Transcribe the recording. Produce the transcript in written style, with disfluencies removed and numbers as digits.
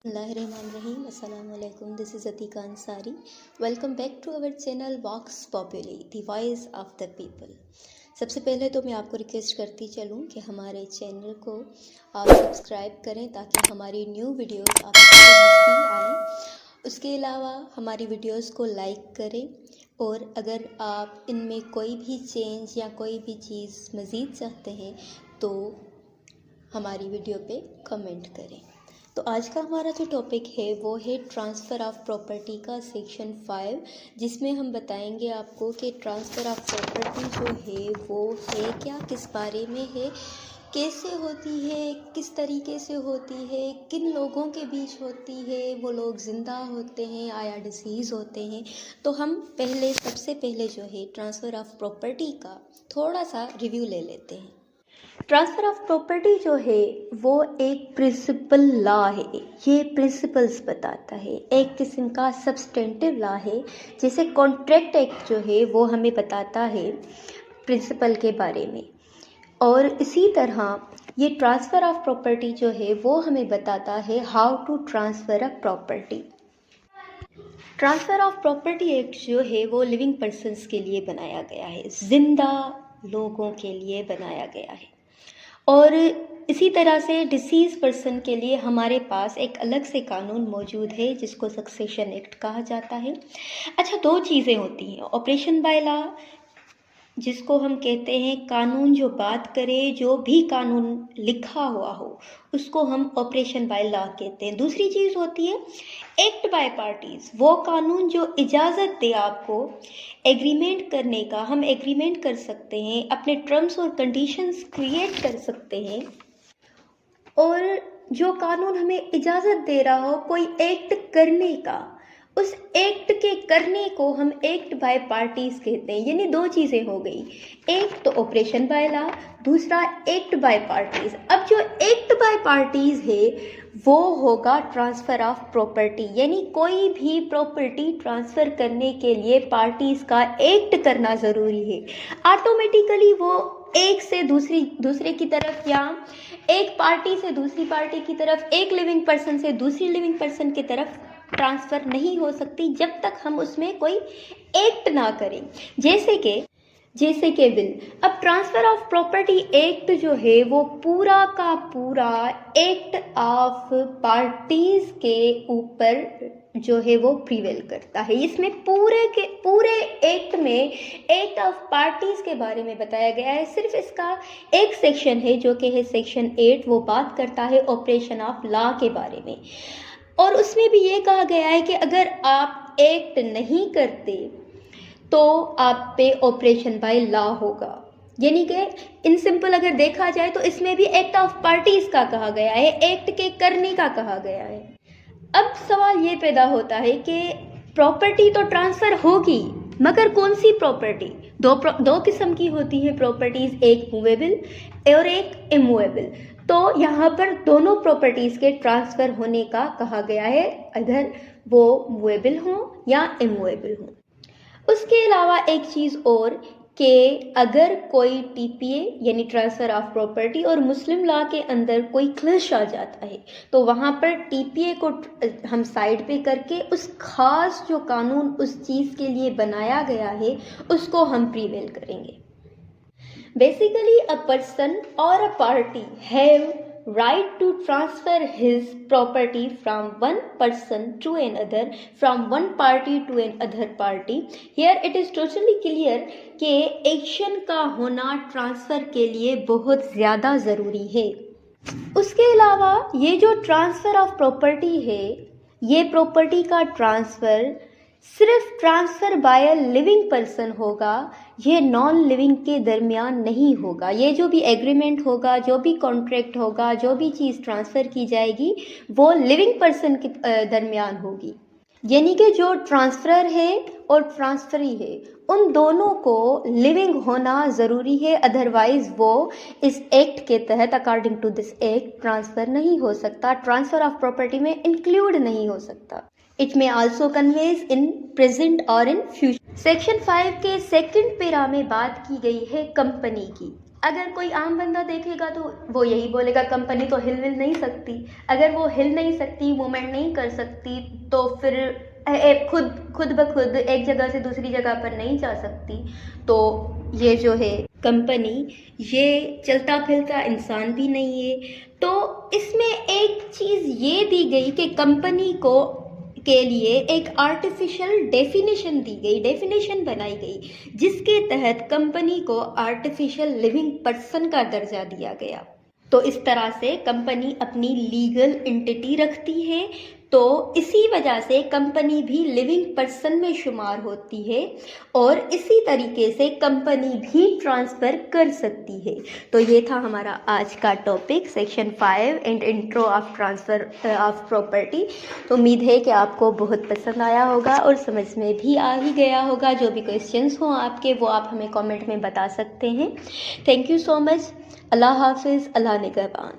Bismillahirrahmanirrahim. Assalamu alaikum. This is Atika Ansari. Welcome back to our channel Vox Populi, the voice of the people. सबसे पहले तो मैं आपको request करती चलूँ कि हमारे चैनल को आप सब्सक्राइब करें ताकि हमारी न्यू वीडियोस आप तक पहुँचती आएँ। उसके अलावा हमारी वीडियोस को लाइक करें और अगर आप इनमें कोई भी चेंज या कोई भी चीज़ मज़ीद चाहते हैं तो हमारी वीडियो पे कमेंट करें। तो आज का हमारा जो टॉपिक है वो है ट्रांसफ़र ऑफ प्रॉपर्टी का सेक्शन 5, जिसमें हम बताएंगे आपको कि ट्रांसफ़र ऑफ प्रॉपर्टी जो है वो है क्या, किस बारे में है, कैसे होती है, किस तरीके से होती है, किन लोगों के बीच होती है, वो लोग ज़िंदा होते हैं या डिसीज़ होते हैं। तो हम सबसे पहले जो है ट्रांसफ़र ऑफ प्रॉपर्टी का थोड़ा सा रिव्यू ले लेते हैं। ट्रांसफ़र ऑफ प्रॉपर्टी जो है वो एक प्रिंसिपल लॉ है। ये प्रिंसिपल्स बताता है, एक किस्म का सब्सटेंटिव लॉ है। जैसे कॉन्ट्रैक्ट एक्ट जो है वो हमें बताता है प्रिंसिपल के बारे में, और इसी तरह ये ट्रांसफ़र ऑफ प्रॉपर्टी जो है वो हमें बताता है how to transfer a property. Transfer of property act जो है वो लिविंग पर्सन्स के लिए बनाया गया है, जिंदा लोगों के लिए बनाया गया है। और इसी तरह से डिसीज़ पर्सन के लिए हमारे पास एक अलग से कानून मौजूद है जिसको सक्सेशन एक्ट कहा जाता है। अच्छा, दो चीज़ें होती हैं, ऑपरेशन बाय लॉ जिसको हम कहते हैं कानून जो बात करे, जो भी कानून लिखा हुआ हो उसको हम ऑपरेशन बाय लॉ कहते हैं। दूसरी चीज़ होती है एक्ट बाय पार्टीज़, वो कानून जो इजाज़त दे आपको एग्रीमेंट करने का। हम एग्रीमेंट कर सकते हैं, अपने टर्म्स और कंडीशंस क्रिएट कर सकते हैं, और जो कानून हमें इजाज़त दे रहा हो कोई एक्ट करने का, उस एक्ट के करने को हम एक्ट बाय पार्टीज़ कहते हैं। यानी दो चीज़ें हो गई, एक तो ऑपरेशन बाय लॉ, दूसरा एक्ट बाय पार्टीज़। अब जो एक्ट बाय पार्टीज़ है वो होगा ट्रांसफ़र ऑफ प्रॉपर्टी, यानी कोई भी प्रॉपर्टी ट्रांसफ़र करने के लिए पार्टीज़ का एक्ट करना ज़रूरी है। ऑटोमेटिकली वो एक से दूसरे की तरफ, या एक पार्टी से दूसरी पार्टी की तरफ, एक लिविंग पर्सन से दूसरी लिविंग पर्सन की तरफ ट्रांसफ़र नहीं हो सकती जब तक हम उसमें कोई एक्ट ना करें, जैसे कि विल। अब ट्रांसफ़र ऑफ प्रॉपर्टी एक्ट जो है वो पूरा का पूरा एक्ट ऑफ पार्टीज़ के ऊपर जो है वो प्रिवेल करता है। इसमें पूरे एक्ट में एक्ट ऑफ पार्टीज़ के बारे में बताया गया है। सिर्फ इसका एक सेक्शन है जो कि है सेक्शन 8, वो बात करता है ऑपरेशन ऑफ लॉ के बारे में, और उसमें भी ये कहा गया है कि अगर आप एक्ट नहीं करते तो आप पे ऑपरेशन बाय लॉ होगा। यानी कि इन सिंपल अगर देखा जाए तो इसमें भी एक्ट ऑफ पार्टीज़ का कहा गया है, एक्ट के करने का कहा गया है। अब सवाल ये पैदा होता है कि प्रॉपर्टी तो ट्रांसफ़र होगी, मगर कौन सी प्रॉपर्टी? दो किस्म की होती है प्रॉपर्टीज़, एक मूवेबल और एक इमूवेबल। तो यहाँ पर दोनों प्रॉपर्टीज़ के ट्रांसफ़र होने का कहा गया है, अगर वो मूवेबल हों या इमूवेबल हों। उसके अलावा एक चीज़ और कि अगर कोई टीपीए यानी ट्रांसफ़र ऑफ प्रॉपर्टी और मुस्लिम लॉ के अंदर कोई क्लश आ जाता है तो वहाँ पर टीपीए को हम साइड पे करके उस खास जो कानून उस चीज़ के लिए बनाया गया है उसको हम प्रिवेल करेंगे। Basically, a person or a party have right to transfer his property from one person to another, from one party to another party. Here it is totally clear कि एक्शन का होना ट्रांसफ़र के लिए बहुत ज़्यादा ज़रूरी है। उसके अलावा ये जो ट्रांसफ़र ऑफ प्रॉपर्टी है, ये प्रॉपर्टी का ट्रांसफ़र सिर्फ transfer bye a living person होगा, ये नॉन लिविंग के दरमियान नहीं होगा। ये जो भी एग्रीमेंट होगा, जो भी कॉन्ट्रैक्ट होगा, जो भी चीज़ ट्रांसफ़र की जाएगी वो लिविंग पर्सन के दरमियान होगी। यानी कि जो ट्रांसफ़र है और ट्रांसफ़री है उन दोनों को लिविंग होना ज़रूरी है, अदरवाइज़ वो इस एक्ट के तहत according to this act transfer नहीं हो सकता, ट्रांसफ़र ऑफ प्रॉपर्टी में इंक्लूड नहीं हो सकता। It may also conveys in present और इन फ्यूचर। सेक्शन 5 के सेकंड पैरा में बात की गई है कंपनी की। अगर कोई आम बंदा देखेगा तो वो यही बोलेगा कंपनी तो हिल विल नहीं सकती। अगर वो हिल नहीं सकती, मूवमेंट नहीं कर सकती, तो फिर खुद ब खुद एक जगह से दूसरी जगह पर नहीं जा सकती। तो ये जो है कंपनी, ये चलता फिरता इंसान भी नहीं है। तो इसमें एक चीज़ ये दी गई कि कंपनी को के लिए एक आर्टिफिशियल डेफिनेशन दी गई, डेफिनेशन बनाई गई, जिसके तहत कंपनी को आर्टिफिशियल लिविंग पर्सन का दर्जा दिया गया। तो इस तरह से कंपनी अपनी लीगल एंटिटी रखती है, तो इसी वजह से कंपनी भी लिविंग पर्सन में शुमार होती है और इसी तरीके से कंपनी भी ट्रांसफ़र कर सकती है। तो ये था हमारा आज का topic, section 5 and intro of transfer of property. तो उम्मीद है कि आपको बहुत पसंद आया होगा और समझ में भी आ ही गया होगा। जो भी क्वेश्चंस हों आपके, वो आप हमें कमेंट में बता सकते हैं। Thank you so much. अल्लाह हाफिज़, अल्लाह निगहबान।